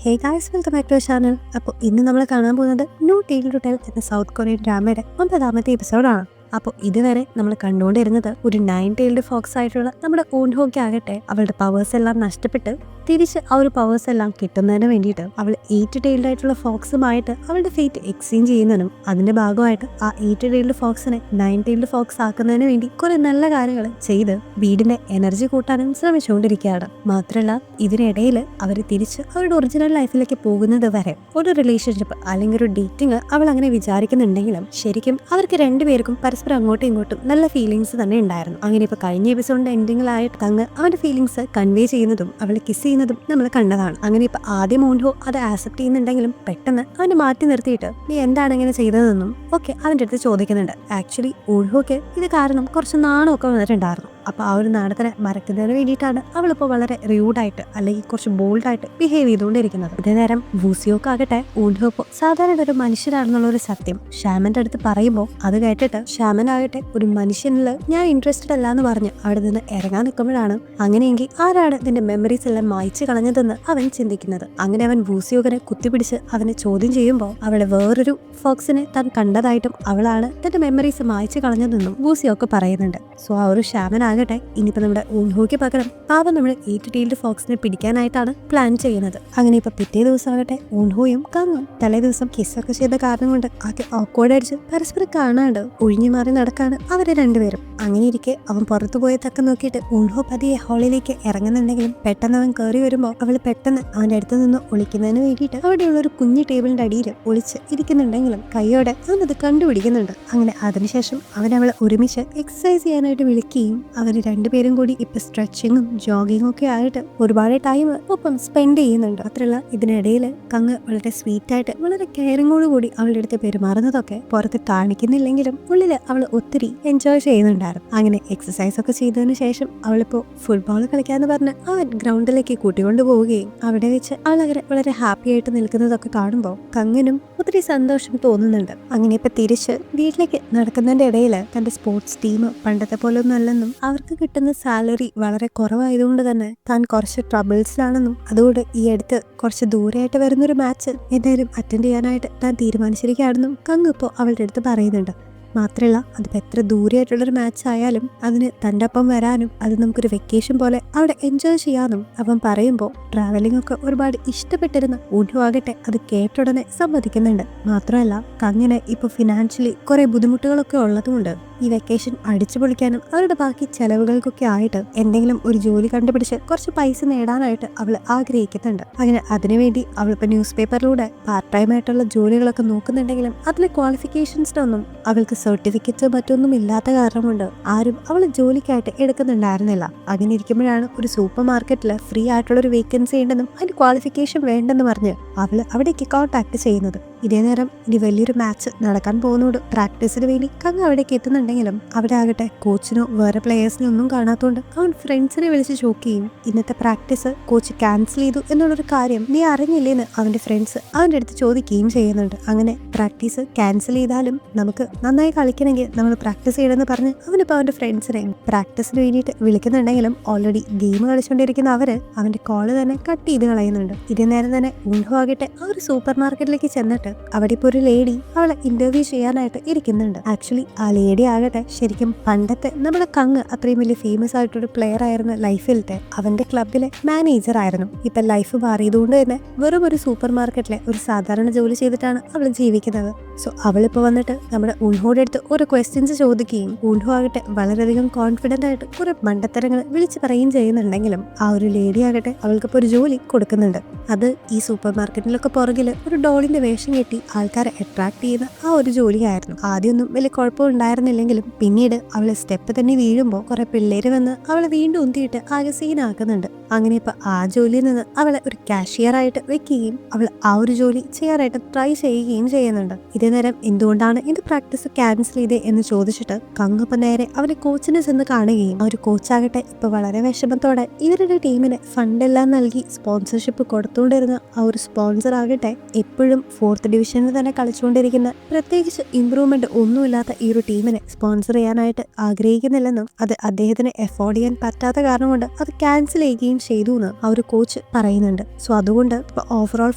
Hey guys, welcome back to channel. അപ്പോൾ ഇന്ന് നമ്മൾ കാണാൻ പോകുന്നത് ന്യൂ ടെയിൽ ടു ടെൽ എന്ന സൗത്ത് കൊറിയൻ ഡ്രാമയുടെ 9ാമത്തെ എപ്പിസോഡാണ്. അപ്പോൾ ഇതുവരെ നമ്മൾ കണ്ടുകൊണ്ടിരുന്നത് ഒരു 9 ടൈൽഡ് ഫോക്സ് ആയിട്ടുള്ള നമ്മുടെ ഊൺഹോക്ക് ആകട്ടെ അവളുടെ പവേഴ്സ് എല്ലാം നഷ്ടപ്പെട്ട് തിരിച്ച് ആ ഒരു പവേഴ്സ് എല്ലാം കിട്ടുന്നതിന് വേണ്ടിയിട്ട് അവൾ 8 ടൈൽഡ് ആയിട്ടുള്ള ഫോക്സുമായിട്ട് അവളുടെ ഫേറ്റ് എക്സ്ചേഞ്ച് ചെയ്യുന്നതിനും അതിന്റെ ഭാഗമായിട്ട് ആ 8 ടൈൽഡ് ഫോക്സിനെ 9 ടൈൽഡ് ഫോക്സ് ആക്കുന്നതിന് വേണ്ടി കുറെ നല്ല കാര്യങ്ങൾ ചെയ്ത് വീടിന്റെ എനർജി കൂട്ടാനും ശ്രമിച്ചുകൊണ്ടിരിക്കുകയാണ്. മാത്രമല്ല ഇതിനിടയിൽ അവർ തിരിച്ച് അവരുടെ ഒറിജിനൽ ലൈഫിലേക്ക് പോകുന്നത് വരെ ഒരു റിലേഷൻഷിപ്പ് അല്ലെങ്കിൽ ഒരു ഡേറ്റിംഗ് അവൾ അങ്ങനെ വിചാരിക്കുന്നുണ്ടെങ്കിലും ശരിക്കും അവർക്ക് രണ്ടുപേർക്കും പരസ്പരം അങ്ങോട്ടും ഇങ്ങോട്ടും നല്ല ഫീലിങ്സ് തന്നെ ഉണ്ടായിരുന്നു. അങ്ങനെ ഇപ്പൊ കഴിഞ്ഞ എപ്പിസോഡിന്റെ എൻഡിങ്ങിലായിട്ട് കങ്ങ് അവന്റെ ഫീലിങ്സ് കൺവേ ചെയ്യുന്നതും അവളെ കിസ് ചെയ്യുന്നതും നമ്മൾ കണ്ടതാണ്. അങ്ങനെ ഇപ്പൊ ആദ്യം മോൻഹോ അത് ആക്സെപ്റ്റ് ചെയ്യുന്നുണ്ടെങ്കിലും പെട്ടെന്ന് അവനെ മാറ്റി നിർത്തിയിട്ട് നീ എന്താണ് ഇങ്ങനെ ചെയ്തതെന്നും ഒക്കെ അവന്റെ അടുത്ത് ചോദിക്കുന്നുണ്ട്. ആക്ച്വലി ഊൺഹോക്ക് ഇത് കാരണം കുറച്ച് നാണമൊക്കെ വന്നിട്ടുണ്ടായിരുന്നു. അപ്പൊ ആ ഒരു നാണത്തിനെ മറക്കുന്നതിന് വേണ്ടിയിട്ടാണ് അവളിപ്പോ വളരെ റൂഡായിട്ട് അല്ലെങ്കിൽ കുറച്ച് ബോൾഡായിട്ട് ബിഹേവ് ചെയ്തുകൊണ്ടിരിക്കുന്നത്. ഇതേ നേരം വൂസിയോക്കാകട്ടെ ഊൺഹോപ്പോ സാധാരണ ഒരു മനുഷ്യനാണെന്നുള്ള ഒരു സത്യം ഷാമന്റെ അടുത്ത് പറയുമ്പോൾ അത് കേട്ടിട്ട് ഷാമനാകട്ടെ ഒരു മനുഷ്യനിൽ ഞാൻ ഇൻട്രസ്റ്റഡ് അല്ല എന്ന് പറഞ്ഞ് അവിടെ നിന്ന് ഇറങ്ങാൻ നിൽക്കുമ്പോഴാണ് അങ്ങനെയെങ്കിൽ ആരാണ് ഇതിന്റെ മെമ്മറീസ് എല്ലാം മായ്ച്ചു കളഞ്ഞതെന്ന് അവൻ ചിന്തിക്കുന്നത്. അങ്ങനെ അവൻ വൂസിയോകനെ കുത്തിപ്പിടിച്ച് അവനെ ചോദ്യം ചെയ്യുമ്പോൾ അവളെ വേറൊരു ഫോക്സിനെ താൻ കണ്ടതായിട്ടും അവളാണ് തന്റെ മെമ്മറീസ് മായ്ച്ചു കളഞ്ഞതെന്നും വൂസിയോക്ക് പറയുന്നുണ്ട്. സോ ആ ഒരു ഷാമനാകട്ടെ ഇനിയിപ്പോ നമ്മുടെ ഊൺഹോയ്ക്ക് പകരം പാവം നമ്മുടെ 8 ടൈൽഡ് ഫോക്സിനെ പിടിക്കാനായിട്ടാണ് പ്ലാൻ ചെയ്യുന്നത്. അങ്ങനെ ഇപ്പൊ പിറ്റേ ദിവസം ആകട്ടെ ഊൺഹോയും കങ്ങും തലേ ദിവസം കിസ്സൊക്കെ ചെയ്ത കാരണം കൊണ്ട് ആകെ ഓക്വേർഡ് അടിച്ച് പരസ്പരം കാണാണ്ട് ഒഴിഞ്ഞു മാറി നടക്കാണ് അവര് രണ്ടുപേരും. അങ്ങനെ ഇരിക്കെ അവൻ പുറത്തു പോയ തക്ക നോക്കിയിട്ട് ഊൺഹോ പതിയെ ഹാളിലേക്ക് ഇറങ്ങുന്നുണ്ടെങ്കിലും പെട്ടെന്ന് അവൻ കയറി വരുമ്പോൾ അവൾ പെട്ടെന്ന് അവന്റെ അടുത്ത് നിന്ന് ഒളിക്കുന്നതിന് വേണ്ടിയിട്ട് അവിടെയുള്ള ഒരു കുഞ്ഞു ടേബിളിന്റെ അടിയിൽ ഒളിച്ച് ഇരിക്കുന്നുണ്ടെങ്കിലും കൈയോടെ അവനത് കണ്ടുപിടിക്കുന്നുണ്ട്. അങ്ങനെ അതിനുശേഷം അവൻ അവളെ ഒരുമിച്ച് എക്സസൈസ് ചെയ്യാനായിട്ട് വിളിക്കുകയും അവർ രണ്ടുപേരും കൂടി ഇപ്പൊ സ്ട്രെച്ചിങ്ങും ജോഗിങ്ങും ഒക്കെ ആയിട്ട് ഒരുപാട് ടൈം ഒപ്പം സ്പെൻഡ് ചെയ്യുന്നുണ്ട്. മാത്രമല്ല ഇതിനിടയിൽ കങ്ങ് വളരെ സ്വീറ്റായിട്ട് വളരെ കെയറിങ്ങോട് കൂടി അവളുടെ അടുത്ത് പെരുമാറുന്നതൊക്കെ പുറത്ത് കാണിക്കുന്നില്ലെങ്കിലും ഉള്ളില് അവൾ ഒത്തിരി എൻജോയ് ചെയ്യുന്നുണ്ടായിരുന്നു. അങ്ങനെ എക്സസൈസ് ഒക്കെ ചെയ്തതിനു ശേഷം അവളിപ്പോ ഫുട്ബോൾ കളിക്കാന്ന് പറഞ്ഞ് അവൻ ഗ്രൗണ്ടിലേക്ക് കൂട്ടിക്കൊണ്ടു പോവുകയും അവിടെ വെച്ച് അവളങ്ങനെ വളരെ ഹാപ്പി ആയിട്ട് നിൽക്കുന്നതൊക്കെ കാണുമ്പോൾ കങ്ങിനും ഒത്തിരി സന്തോഷം തോന്നുന്നുണ്ട്. അങ്ങനെ ഇപ്പൊ തിരിച്ച് വീട്ടിലേക്ക് നടക്കുന്നതിന്റെ ഇടയിൽ തന്റെ സ്പോർട്സ് ടീം പണ്ടത്തെ പോലെ ഒന്നും അല്ലെന്നും അവർക്ക് കിട്ടുന്ന സാലറി വളരെ കുറവായതുകൊണ്ട് തന്നെ താൻ കുറച്ച് ട്രബിൾസിലാണെന്നും അതുകൊണ്ട് ഈ അടുത്ത് കുറച്ച് ദൂരെയായിട്ട് വരുന്നൊരു മാച്ച് എന്തായാലും അറ്റൻഡ് ചെയ്യാനായിട്ട് താൻ തീരുമാനിച്ചിരിക്കുകയാണെന്നും കങ്ങ് ഇപ്പോൾ അവളുടെ അടുത്ത് പറയുന്നുണ്ട്. മാത്രമല്ല അതിപ്പോൾ എത്ര ദൂരെയായിട്ടുള്ളൊരു മാച്ച് ആയാലും അതിന് തൻ്റെ ഒപ്പം വരാനും അത് നമുക്കൊരു വെക്കേഷൻ പോലെ അവിടെ എൻജോയ് ചെയ്യാനും അവൻ പറയുമ്പോൾ ട്രാവലിംഗ് ഒക്കെ ഒരുപാട് ഇഷ്ടപ്പെട്ടിരുന്ന ഊൺഹുവാകട്ടെ അത് കേട്ടുടനെ സമ്മതിക്കുന്നുണ്ട്. മാത്രമല്ല കങ്ങിന് ഇപ്പോൾ ഫിനാൻഷ്യലി കുറേ ബുദ്ധിമുട്ടുകളൊക്കെ ഉള്ളതുകൊണ്ട് ഈ വെക്കേഷൻ അടിച്ചു പൊളിക്കാനും അവരുടെ ബാക്കി ചെലവുകൾക്കൊക്കെ ആയിട്ട് എന്തെങ്കിലും ഒരു ജോലി കണ്ടുപിടിച്ച് കുറച്ച് പൈസ നേടാനായിട്ട് അവൾ ആഗ്രഹിക്കുന്നുണ്ട്. അങ്ങനെ അതിനുവേണ്ടി അവളിപ്പോൾ ന്യൂസ് പേപ്പറിലൂടെ പാർട്ട് ടൈം ആയിട്ടുള്ള ജോലികളൊക്കെ നോക്കുന്നുണ്ടെങ്കിലും അതിലെ ക്വാളിഫിക്കേഷൻസിനൊന്നും അവൾക്ക് സർട്ടിഫിക്കറ്റ്സോ മറ്റൊന്നും ഇല്ലാത്ത കാരണം കൊണ്ട് ആരും അവൾ ജോലിക്കായിട്ട് എടുക്കുന്നുണ്ടായിരുന്നില്ല. അങ്ങനെ ഇരിക്കുമ്പോഴാണ് ഒരു സൂപ്പർ മാർക്കറ്റിൽ ഫ്രീ ആയിട്ടുള്ള ഒരു വേക്കൻസി ഉണ്ടെന്നും അതിന് ക്വാളിഫിക്കേഷൻ വേണ്ടെന്ന് പറഞ്ഞ് അവൾ അവിടേക്ക് കോൺടാക്ട് ചെയ്യുന്നത്. ഇതേ നേരം ഇനി വലിയൊരു മാച്ച് നടക്കാൻ പോകുന്നോട് പ്രാക്ടീസിന് വേണ്ടി കങ്ങ് അവിടേക്ക് എത്തുന്നുണ്ടെങ്കിലും അവിടെ ആകട്ടെ കോച്ചിനോ വേറെ പ്ലേയേഴ്സിനോ ഒന്നും കാണാത്തതുകൊണ്ട് അവൻ ഫ്രണ്ട്സിനെ വിളിച്ച് ചോദിക്കുകയും ഇന്നത്തെ പ്രാക്ടീസ് കോച്ച് ക്യാൻസൽ ചെയ്തു എന്നുള്ളൊരു കാര്യം നീ അറിഞ്ഞില്ലേന്ന് അവന്റെ ഫ്രണ്ട്സ് അവന്റെ അടുത്ത് ചോദിക്കുകയും ചെയ്യുന്നുണ്ട്. അങ്ങനെ പ്രാക്ടീസ് ക്യാൻസൽ ചെയ്താലും നമുക്ക് നന്നായി കളിക്കണമെങ്കിൽ നമ്മൾ പ്രാക്ടീസ് ചെയ്യണമെന്ന് പറഞ്ഞ് അവനിപ്പോൾ അവന്റെ ഫ്രണ്ട്സിനെ പ്രാക്ടീസിന് വേണ്ടിയിട്ട് വിളിക്കുന്നുണ്ടെങ്കിലും ഓൾറെഡി ഗെയിം കളിച്ചുകൊണ്ടിരിക്കുന്ന അവര് അവന്റെ കോള് തന്നെ കട്ട് ചെയ്ത് കളയുന്നുണ്ട്. ഇതേ നേരം തന്നെ ഊൺഹോ ആകട്ടെ ആ ഒരു സൂപ്പർ മാർക്കറ്റിലേക്ക് ചെന്നിട്ട് അവിടെ ഇപ്പോൾ ഒരു ലേഡി അവളെ ഇന്റർവ്യൂ ചെയ്യാനായിട്ട് ഇരിക്കുന്നുണ്ട്. ആക്ച്വലി ആ ലേഡി ആകട്ടെ ശരിക്കും പണ്ടത്തെ നമ്മുടെ കങ്ങ് അത്രയും വലിയ ഫേമസ് ആയിട്ടൊരു പ്ലെയർ ആയിരുന്ന ലൈഫിലത്തെ അവന്റെ ക്ലബിലെ മാനേജർ ആയിരുന്നു. ഇപ്പൊ ലൈഫ് മാറിയതുകൊണ്ട് തന്നെ വെറും ഒരു സൂപ്പർ മാർക്കറ്റിലെ ഒരു സാധാരണ ജോലി ചെയ്തിട്ടാണ് അവൾ ജീവിക്കുന്നത്. സോ അവളിപ്പോ വന്നിട്ട് നമ്മുടെ ഊൺഹോയുടെ അടുത്ത് ഓരോ ക്വസ്റ്റ്യൻസ് ചോദിക്കുകയും ഊൺഹോ ആകട്ടെ വളരെയധികം കോൺഫിഡന്റ് ആയിട്ട് കുറെ മണ്ടത്തരങ്ങൾ വിളിച്ചു പറയുകയും ചെയ്യുന്നുണ്ടെങ്കിലും ആ ഒരു ലേഡി ആകട്ടെ അവൾക്കിപ്പോൾ ഒരു ജോലി കൊടുക്കുന്നുണ്ട്. അത് ഈ സൂപ്പർ മാർക്കറ്റിലൊക്കെ പുറകിൽ ഒരു ഡോളിന്റെ വേഷം കെട്ടി ആൾക്കാരെ അട്രാക്ട് ചെയ്യുന്ന ആ ഒരു ജോലിയായിരുന്നു. ആദ്യമൊന്നും വലിയ കുഴപ്പം ഉണ്ടായിരുന്നില്ലെങ്കിലും പിന്നീട് അവള് സ്റ്റെപ്പ് തന്നെ വീഴുമ്പോൾ കുറെ പിള്ളേര് വന്ന് അവളെ വീണ്ടും ഉന്തിയിട്ട് ആകെ സീനാക്കുന്നുണ്ട്. അങ്ങനെ ഇപ്പൊ ആ ജോലിയിൽ നിന്ന് അവളെ ഒരു കാഷ്യർ ആയിട്ട് വെക്കുകയും അവൾ ആ ഒരു ജോലി ചെയ്യാനായിട്ട് ട്രൈ ചെയ്യുകയും ചെയ്യുന്നുണ്ട്. ഇതേ നേരം എന്തുകൊണ്ടാണ് ഇത് പ്രാക്ടീസ് ക്യാൻസൽ ചെയ്തേ എന്ന് ചോദിച്ചിട്ട് കങ്ങപ്പം നേരെ അവരെ കോച്ചിനെ ചെന്ന് കാണുകയും ആ ഒരു കോച്ചാകട്ടെ ഇപ്പൊ വളരെ വിഷമത്തോടെ ഇവരുടെ ടീമിന് ഫണ്ടെല്ലാം നൽകി സ്പോൺസർഷിപ്പ് കൊടുത്തുകൊണ്ടിരുന്ന ആ ഒരു സ്പോൺസർ ആകട്ടെ എപ്പോഴും 4th ഡിവിഷനിൽ തന്നെ കളിച്ചുകൊണ്ടിരിക്കുന്ന പ്രത്യേകിച്ച് ഇംപ്രൂവ്മെന്റ് ഒന്നുമില്ലാത്ത ഈ ഒരു ടീമിനെ സ്പോൺസർ ചെയ്യാനായിട്ട് ആഗ്രഹിക്കുന്നില്ലെന്നും അത് അദ്ദേഹത്തിന് എഫോർഡ് ചെയ്യാൻ പറ്റാത്ത കാരണം കൊണ്ട് അത് ക്യാൻസൽ ചെയ്യുകയും കൊടുക്കുകയും ചെയ്തു എന്ന് ആ ഒരു കോച്ച് പറയുന്നുണ്ട്. സോ അതുകൊണ്ട് ഇപ്പോൾ ഓവറോൾ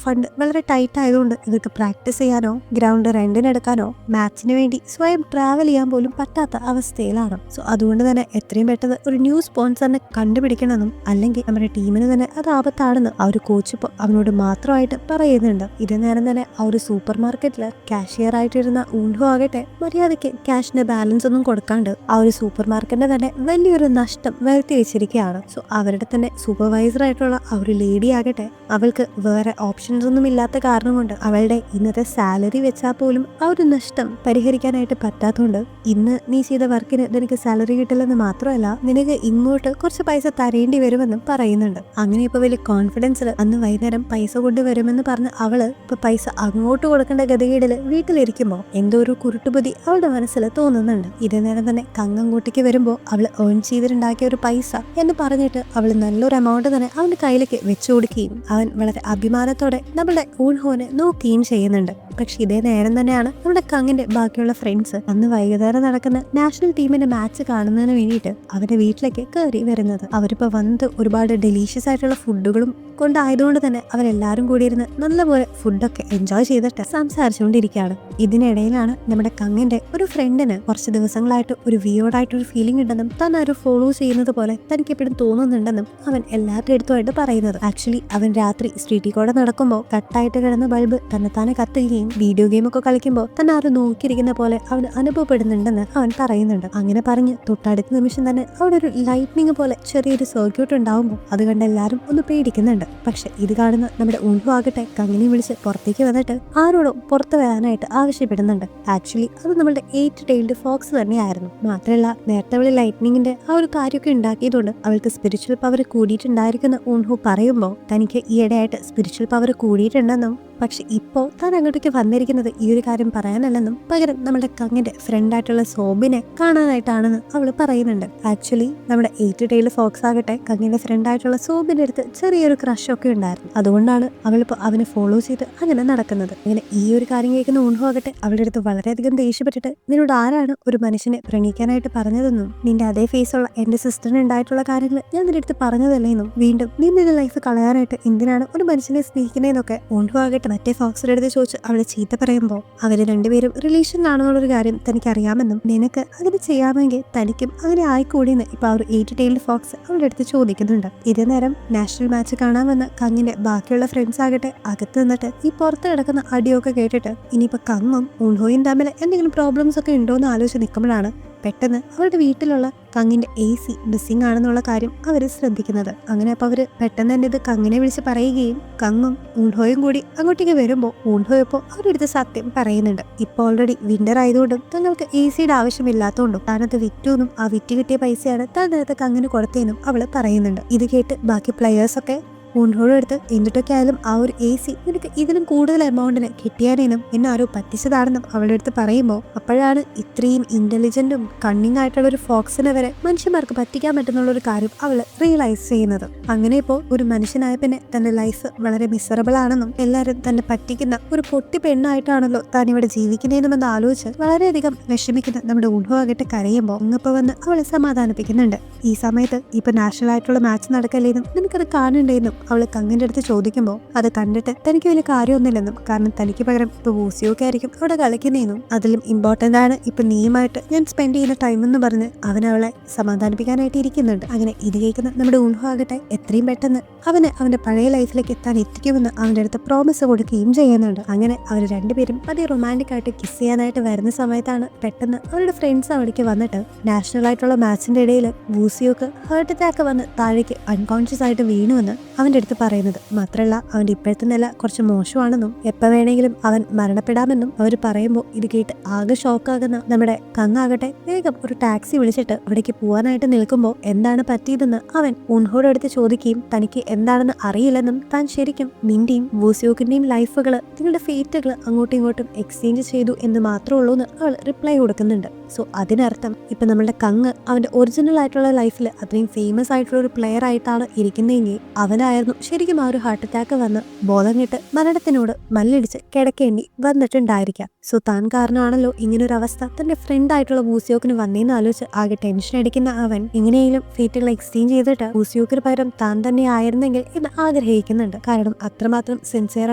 ഫണ്ട് വളരെ ടൈറ്റ് ആയതുകൊണ്ട് ഇവർക്ക് പ്രാക്ടീസ് ചെയ്യാനോ ഗ്രൗണ്ട് റെന്റിനെടുക്കാനോ മാച്ചിന് വേണ്ടി സ്വയം ട്രാവൽ ചെയ്യാൻ പോലും പറ്റാത്ത അവസ്ഥയിലാണ്. സോ അതുകൊണ്ട് തന്നെ എത്രയും പെട്ടെന്ന് ഒരു ന്യൂ സ്പോൺസറിനെ കണ്ടുപിടിക്കണമെന്നും അല്ലെങ്കിൽ നമ്മുടെ ടീമിന് തന്നെ അത് ആപത്താണെന്ന് ആ ഒരു കോച്ച് ഇപ്പോൾ അവനോട് മാത്രമായിട്ട് പറയുന്നുണ്ട്. ഇത് നേരം തന്നെ ആ ഒരു സൂപ്പർ മാർക്കറ്റിൽ കാഷ്യർ ആയിട്ടിരുന്ന ഊൺഹോ ആകട്ടെ മര്യാദയ്ക്ക് ക്യാഷിന്റെ ബാലൻസ് ഒന്നും കൊടുക്കാണ്ട് ആ ഒരു സൂപ്പർ മാർക്കറ്റിന്റെ തന്നെ വലിയൊരു നഷ്ടം വരുത്തി വെച്ചിരിക്കുകയാണ്. സോ അവരുടെ തന്നെ സൂപ്പർവൈസർ ആയിട്ടുള്ള ആ ഒരു ലേഡി ആകട്ടെ അവൾക്ക് വേറെ ഓപ്ഷൻസ് ഒന്നും ഇല്ലാത്ത കാരണം കൊണ്ട് അവളുടെ ഇന്നത്തെ സാലറി വെച്ചാൽ പോലും ആ ഒരു നഷ്ടം പരിഹരിക്കാനായിട്ട് പറ്റാത്തതുകൊണ്ട് ഇന്ന് നീ ചെയ്ത വർക്കിന് നിനക്ക് സാലറി കിട്ടില്ലെന്ന് മാത്രമല്ല നിനക്ക് ഇങ്ങോട്ട് കുറച്ച് പൈസ തരേണ്ടി വരുമെന്നും പറയുന്നുണ്ട്. അങ്ങനെ ഇപ്പൊ വലിയ കോൺഫിഡൻസിൽ അന്ന് വൈകുന്നേരം പൈസ കൊണ്ടുവരുമെന്ന് പറഞ്ഞ് അവള് ഇപ്പൊ പൈസ അങ്ങോട്ട് കൊടുക്കേണ്ട ഗതികേടില് വീട്ടിലിരിക്കുമ്പോ എന്തോ ഒരു കുരുട്ടുബുദ്ധി അവളുടെ മനസ്സിൽ തോന്നുന്നുണ്ട്. ഇതേ നേരം തന്നെ കങ്ങോട്ടേക്ക് വരുമ്പോ അവള് ഏൺ ചെയ്തിട്ടുണ്ടാക്കിയ ഒരു പൈസ എന്ന് പറഞ്ഞിട്ട് അവള് നല്ലൊരു എമൗണ്ട് തന്നെ അവന്റെ കയ്യിലേക്ക് വെച്ചു കൊടുക്കുകയും അവൻ വളരെ അഭിമാനത്തോടെ നമ്മുടെ ഊൺഹോനെ നോക്കുകയും ചെയ്യുന്നുണ്ട്. പക്ഷെ ഇതേ നേരം തന്നെയാണ് നമ്മുടെ കങ്ങിന്റെ ബാക്കിയുള്ള ഫ്രണ്ട്സ് അന്ന് വൈകുന്നേരം നടക്കുന്ന നാഷണൽ ടീമിന്റെ മാച്ച് കാണുന്നതിന് വേണ്ടിയിട്ട് അവന്റെ വീട്ടിലേക്ക് കയറി വരുന്നത്. അവരിപ്പോ വന്നത് ഒരുപാട് ഡെലീഷ്യസ് ആയിട്ടുള്ള ഫുഡുകളും കൊണ്ടായതുകൊണ്ട് തന്നെ അവരെല്ലാരും കൂടിയിരുന്ന് നല്ലപോലെ ഫുഡൊക്കെ എൻജോയ് ചെയ്തിട്ട് സംസാരിച്ചുകൊണ്ടിരിക്കുകയാണ്. ഇതിനിടയിലാണ് നമ്മുടെ കങ്ങിന്റെ ഒരു ഫ്രണ്ടിന് കുറച്ച് ദിവസങ്ങളായിട്ട് ഒരു വിയോർഡായിട്ടൊരു ഫീലിംഗ് ഉണ്ടെന്നും താൻ ആരും ഫോളോ ചെയ്യുന്നത് പോലെ തനിക്ക് എപ്പോഴും തോന്നുന്നുണ്ടെന്നും അവൻ എല്ലാവരുടെ അടുത്തുമായിട്ട് പറയുന്നത്. ആക്ച്വലി അവൻ രാത്രി സ്ട്രീറ്റിൽ കൂടെ നടക്കുമ്പോൾ കട്ടായിട്ട് കിടന്ന ബൾബ് തന്നെത്താനെ കത്തുകയും വീഡിയോ ഗെയിം ഒക്കെ കളിക്കുമ്പോൾ തന്നെ ആരും നോക്കിയിരിക്കുന്ന പോലെ അവന് അനുഭവപ്പെടുന്നുണ്ടെന്ന് അവൻ പറയുന്നുണ്ട്. അങ്ങനെ പറഞ്ഞ് തൊട്ടടുത്ത നിമിഷം തന്നെ അവിടെ ഒരു ലൈറ്റ്നിങ് പോലെ ചെറിയൊരു സർക്യൂട്ട് ഉണ്ടാവുമ്പോൾ അത് കണ്ട് എല്ലാവരും ഒന്ന് പേടിക്കുന്നുണ്ട്. പക്ഷെ ഇത് കാണുന്ന നമ്മുടെ ഊൺഹു ആകട്ടെ കങ്ങിനെ വിളിച്ച് പുറത്തേക്ക് വന്നിട്ട് ആരോടും പുറത്തു വരാനായിട്ട് ആവശ്യപ്പെടുന്നുണ്ട്. ആക്ച്വലി അത് നമ്മുടെ 8 tailed ഫോക്സ് തന്നെയായിരുന്നു. മാത്രമല്ല നേരത്തെ അവള് ലൈറ്റ്നിങ്ങിന്റെ ആ ഒരു കാര്യമൊക്കെ ഉണ്ടാക്കിയതുകൊണ്ട് അവൾക്ക് സ്പിരിച്വൽ പവർ കൂടിയിട്ടുണ്ടായിരിക്കുന്ന ഊൺഹു പറയുമ്പോൾ തനിക്ക് ഈയിടെയായിട്ട് സ്പിരിച്വൽ പവർ കൂടിയിട്ടുണ്ടെന്നും പക്ഷെ ഇപ്പോൾ താൻ അങ്ങോട്ടേക്ക് വന്നിരിക്കുന്നത് ഈ ഒരു കാര്യം പറയാനല്ലെന്നും പകരം നമ്മുടെ കങ്ങിന്റെ ഫ്രണ്ടായിട്ടുള്ള സോബിനെ കാണാനായിട്ടാണെന്ന് അവൾ പറയുന്നുണ്ട്. ആക്ച്വലി നമ്മുടെ 8 tailed ഫോക്സ് ആകട്ടെ കങ്ങിന്റെ ഫ്രണ്ടായിട്ടുള്ള സോബിന്റെ അടുത്ത് ചെറിയൊരു ക്രഷ് ഒക്കെ ഉണ്ടായിരുന്നു. അതുകൊണ്ടാണ് അവളിപ്പോൾ അവനെ ഫോളോ ചെയ്ത് അങ്ങനെ നടക്കുന്നത്. അങ്ങനെ ഈ ഒരു കാര്യം കേൾക്കുന്ന ഊൺഹു ആകട്ടെ അവളുടെ അടുത്ത് വളരെയധികം ദേഷ്യപ്പെട്ടിട്ട് നിന്നോട് ആരാണ് ഒരു മനുഷ്യനെ പ്രണയിക്കാനായിട്ട് പറഞ്ഞതെന്നും നിന്റെ അതേ ഫേസുള്ള എന്റെ സിസ്റ്ററിന് ഉണ്ടായിട്ടുള്ള കാര്യങ്ങൾ ഞാൻ നിന്റെ അടുത്ത് പറഞ്ഞതല്ലേന്നും വീണ്ടും നീ നിന്റെ ലൈഫ് കളയാനായിട്ട് എന്തിനാണ് ഒരു മനുഷ്യനെ സ്നേഹിക്കുന്നതെന്നൊക്കെ ഊൺഹു ആകട്ടെ മറ്റേ ഫോക്സിന്റെ അടുത്ത് ചോദിച്ച് അവളെ ചീത്ത പറയുമ്പോൾ അവര് രണ്ടുപേരും റിലേഷനിലാണെന്നുള്ളൊരു കാര്യം തനിക്ക് അറിയാമെന്നും നിനക്ക് അങ്ങനെ ചെയ്യാമെങ്കിൽ തനിക്കും അങ്ങനെ ആയിക്കൂടിയെന്ന് ഇപ്പൊ ആ ഒരു 8 tailed ഫോക്സ് അവളുടെ അടുത്ത് ചോദിക്കുന്നുണ്ട്. ഇതേ നേരം നാഷണൽ മാച്ച് കാണാൻ വന്ന കങ്ങിന്റെ ബാക്കിയുള്ള ഫ്രണ്ട്സ് ആകട്ടെ അകത്ത് നിന്നിട്ട് ഈ പുറത്ത് കിടക്കുന്ന അടിയൊക്കെ കേട്ടിട്ട് ഇനിയിപ്പോ കങ്ങും ഊൺഹോയും തമ്മിൽ എന്തെങ്കിലും പ്രോബ്ലംസ് ഒക്കെ ഉണ്ടോ എന്ന് ആലോചിച്ച് നിൽക്കുമ്പോഴാണ് പെട്ടെന്ന് അവരുടെ വീട്ടിലുള്ള കങ്ങിന്റെ AC മിസ്സിംഗ് ആണെന്നുള്ള കാര്യം അവർ ശ്രദ്ധിക്കുന്നത്. അങ്ങനെ അപ്പോൾ അവര് പെട്ടെന്ന് തന്നെ ഇത് കങ്ങിനെ വിളിച്ച് പറയുകയും കങ്ങും ഊൺഹോയും കൂടി അങ്ങോട്ടേക്ക് വരുമ്പോൾ ഊൺഹോ ഇപ്പോൾ അവരുടെ അടുത്ത് സത്യം പറയുന്നുണ്ട്. ഇപ്പോൾ ഓൾറെഡി വിന്റർ ആയതുകൊണ്ടും തങ്ങൾക്ക് ACയുടെ ആവശ്യമില്ലാത്തതുകൊണ്ടും താനത് വിറ്റൂന്നും ആ വിറ്റ് കിട്ടിയ പൈസയാണ് താൻ നേരത്തെ കങ്ങിന് കൊടുത്തേനും അവള് പറയുന്നുണ്ട്. ഇത് കേട്ട് ബാക്കി പ്ലെയേഴ്സൊക്കെ ഊൺഹോയുടെ അടുത്ത് എന്തിട്ടൊക്കെ ആയാലും ആ ഒരു AC നിനക്ക് ഇതിലും കൂടുതൽ എമൗണ്ടിന് കിട്ടിയാനേനും എന്നെ ആരോ പറ്റിച്ചതാണെന്നും അവളുടെ അടുത്ത് പറയുമ്പോൾ അപ്പോഴാണ് ഇത്രയും ഇന്റലിജന്റും കണ്ണിങ് ആയിട്ടുള്ള ഒരു ഫോക്സിനെ വരെ മനുഷ്യന്മാർക്ക് പറ്റിക്കാൻ പറ്റുന്നുള്ള ഒരു കാര്യം അവള് റിയലൈസ് ചെയ്യുന്നത്. അങ്ങനെ ഇപ്പോൾ ഒരു മനുഷ്യനായ പിന്നെ തന്റെ ലൈഫ് വളരെ മിസറബിൾ ആണെന്നും എല്ലാവരും തന്നെ പറ്റിക്കുന്ന ഒരു പൊട്ടി പെണ്ണായിട്ടാണല്ലോ താൻ ഇവിടെ ജീവിക്കുന്നതെന്നുമെന്ന് ആലോചിച്ച് വളരെയധികം വിഷമിക്കുന്ന നമ്മുടെ ഊൺഹോ ആകട്ടെ കരയുമ്പോൾ ഇങ്ങിപ്പോ വന്ന് അവളെ സമാധാനിപ്പിക്കുന്നുണ്ട്. ഈ സമയത്ത് ഇപ്പൊ നാഷണൽ ആയിട്ടുള്ള മാച്ച് നടക്കല്ലേന്നും നിനക്കത് കാണണ്ടേന്നും അവള് കങ്ങിന്റെ അടുത്ത് ചോദിക്കുമ്പോൾ അത് കണ്ടിട്ട് തനിക്ക് വലിയ കാര്യമൊന്നുമില്ലെന്നും കാരണം തനിക്ക് പകരം ഇപ്പൊ വൂസിയൊക്കെ ആയിരിക്കും അവിടെ കളിക്കുന്നതെന്നും അതിലും ഇമ്പോർട്ടന്റ് ആണ് ഇപ്പൊ നീയുമായിട്ട് ഞാൻ സ്പെൻഡ് ചെയ്യുന്ന ടൈം എന്ന് പറഞ്ഞ് അവൻ അവളെ സമാധാനിപ്പിക്കാനായിട്ട് ഇരിക്കുന്നുണ്ട്. അങ്ങനെ ഇത് കേൾക്കുന്ന നമ്മുടെ ഊൺഹോ ആകട്ടെ എത്രയും പെട്ടെന്ന് അവന് അവന്റെ പഴയ ലൈഫിലേക്ക് എത്താൻ എത്തിക്കുമെന്ന് അവന്റെ അടുത്ത് പ്രോമിസ് കൊടുക്കുകയും ചെയ്യുന്നുണ്ട്. അങ്ങനെ അവർ രണ്ടുപേരും അതി റൊമാൻറ്റിക് ആയിട്ട് കിസ് ചെയ്യാനായിട്ട് വരുന്ന സമയത്താണ് പെട്ടെന്ന് അവരുടെ ഫ്രണ്ട്സ് അവിടേക്ക് വന്നിട്ട് നാഷണൽ ആയിട്ടുള്ള മാച്ചിന്റെ ഇടയിൽ വൂസിയോക്ക് ഹാർട്ട് അറ്റാക്ക് വന്ന് താഴേക്ക് അൺകോൺഷ്യസ് ആയിട്ട് വീണുവെന്ന് അവന്റെ അടുത്ത് പറയുന്നത്. മാത്രമല്ല അവന്റെ ഇപ്പോഴത്തെ നില കുറച്ച് മോശമാണെന്നും എപ്പോൾ വേണമെങ്കിലും അവൻ മരണപ്പെടാമെന്നും അവർ പറയുമ്പോൾ ഇത് കേട്ട് ആകെ ഷോക്കാകുന്ന നമ്മുടെ കങ്ങാകട്ടെ വേഗം ഒരു ടാക്സി വിളിച്ചിട്ട് അവിടേക്ക് പോകാനായിട്ട് നിൽക്കുമ്പോൾ എന്താണ് പറ്റിയതെന്ന് അവൻ ഊൺഹോയുടെ അടുത്ത് ചോദിക്കുകയും തനിക്ക് എന്താണെന്ന് അറിയില്ലെന്നും താൻ ശരിക്കും നിന്റെയും വൂസിയോക്കിന്റെയും ലൈഫുകള് നിങ്ങളുടെ ഫേറ്റുകൾ അങ്ങോട്ടും ഇങ്ങോട്ടും എക്സ്ചേഞ്ച് ചെയ്തു എന്ന് മാത്രമേ ഉള്ളൂ എന്ന് അവൾ റിപ്ലൈ കൊടുക്കുന്നുണ്ട്. സോ അതിനർത്ഥം ഇപ്പൊ നമ്മളുടെ കങ് അവന്റെ ഒറിജിനൽ ആയിട്ടുള്ള ലൈഫിൽ അത്രയും ഫേമസ് ആയിട്ടുള്ള ഒരു പ്ലെയർ ആയിട്ടാണ് ഇരിക്കുന്നതെങ്കിൽ അവനായിരുന്നു ശരിക്കും ആ ഒരു ഹാർട്ട് അറ്റാക്ക് വന്ന് ബോധം കെട്ട് മരണത്തിനോട് മല്ലിടിച്ച് കിടക്കേണ്ടി വന്നിട്ടുണ്ടായിരിക്കാം. സോ താൻ കാരണമാണല്ലോ ഇങ്ങനൊരു അവസ്ഥ തന്റെ ഫ്രണ്ട് ആയിട്ടുള്ള വൂസിയോക്കിന് വന്നേന്ന് ആലോചിച്ച് ആകെ ടെൻഷൻ അടിക്കുന്ന അവൻ എങ്ങനെയെങ്കിലും ഫേറ്റുകൾ എക്സ്ചേഞ്ച് ചെയ്തിട്ട് വൂസിയോക്കിന് പകരം താൻ തന്നെ ആയിരുന്നെങ്കിൽ എന്ന് ആഗ്രഹിക്കുന്നുണ്ട്. കാരണം അത്രമാത്രം സിൻസിയർ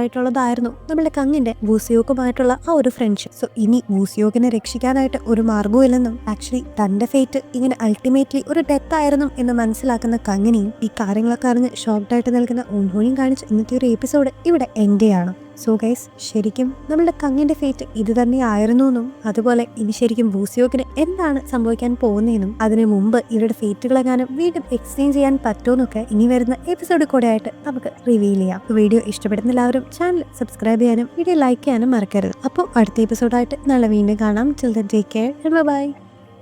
ആയിട്ടുള്ളതായിരുന്നു നമ്മുടെ കങ്ങിന്റെ വൂസിയോക്കുമായിട്ടുള്ള ആ ഒരു ഫ്രണ്ട്ഷിപ്പ്. സോ ഇനി വൂസിയോക്കിനെ രക്ഷിക്കാനായിട്ട് ഒരു മാർഗവും ഇല്ലെന്നും ആക്ച്വലി തന്റെ ഫേറ്റ് ഇങ്ങനെ അൾട്ടിമേറ്റ്ലി ഒരു ഡെത്ത് ആയിരുന്നു എന്ന് മനസ്സിലാക്കുന്ന കങ്ങിനെയും ഈ കാര്യങ്ങളൊക്കെ അറിഞ്ഞ് ഷോക്ക്ഡായിട്ട് നിൽക്കുന്ന ഉൻഹോയും കാണിച്ച് ഇന്നത്തെ ഒരു എപ്പിസോഡ് ഇവിടെ എൻഡ് ചെയ്യാണ്. സോ ഗൈസ്, ശരിക്കും നമ്മളുടെ കങ്ങിന്റെ ഫേറ്റ് ഇത് തന്നെ ആയിരുന്നു എന്നും അതുപോലെ ഇനി ശരിക്കും വൂസിയോക്കിന് എന്താണ് സംഭവിക്കാൻ പോകുന്നതെന്നും അതിനു മുമ്പ് ഇവരുടെ ഫേറ്റുകളെങ്ങാനും വീണ്ടും എക്സ്ചേഞ്ച് ചെയ്യാൻ പറ്റുമെന്നൊക്കെ ഇനി വരുന്ന എപ്പിസോഡ് കൂടെ ആയിട്ട് നമുക്ക് റിവീൽ ചെയ്യാം. വീഡിയോ ഇഷ്ടപ്പെടുന്ന എല്ലാവരും ചാനൽ സബ്സ്ക്രൈബ് ചെയ്യാനും വീഡിയോ ലൈക്ക് ചെയ്യാനും മറക്കരുത്. അപ്പോൾ അടുത്ത എപ്പിസോഡായിട്ട് നാളെ വീണ്ടും കാണാം. Till then take care, by.